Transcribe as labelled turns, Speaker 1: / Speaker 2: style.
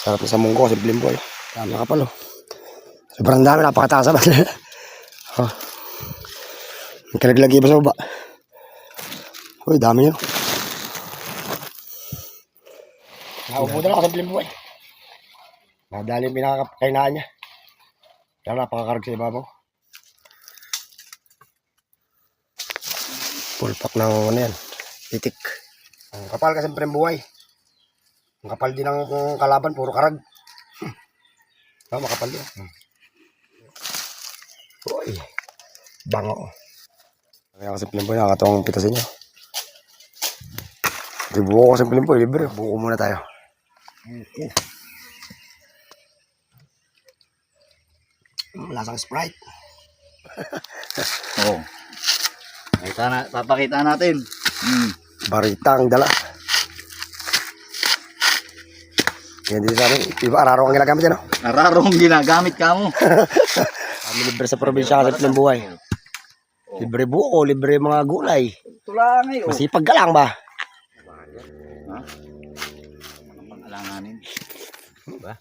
Speaker 1: Sarap na sa munggo, simpleng boy. Dami kapal, oh. Sobrang dami, napakataas naman. Oh. Nagkalaglagi ba sa baba? Uy, dami yun. Naupo na lang ako simpleng boy. Madali yung pinakakainaan niya. Kaya napakakarag sa ibabaw. Full pack ng ano yan, titik. Ang kapal kasi simpleng buhay. Ang kapal din ang kalaban, puro karag. Makapal din. Uy, bango. Kaya kasi simpleng boy, nakakatawang pitasin niya. Buko ko simpleng boy, libre. Buko muna tayo. Lasang Sprite.
Speaker 2: Oo. Papakita natin.
Speaker 1: Barita ang dala. Yan din sa amin. Iba, araro ang ginagamit yan, no?
Speaker 2: Nararong ginagamit ka mo.
Speaker 1: Kami libre sa probinsya kasi ng buhay. Libre buko, libre mga gulay.
Speaker 2: Ito lang eh.
Speaker 1: Masipag ka lang ba?
Speaker 2: Ha? Alanganin. Ba?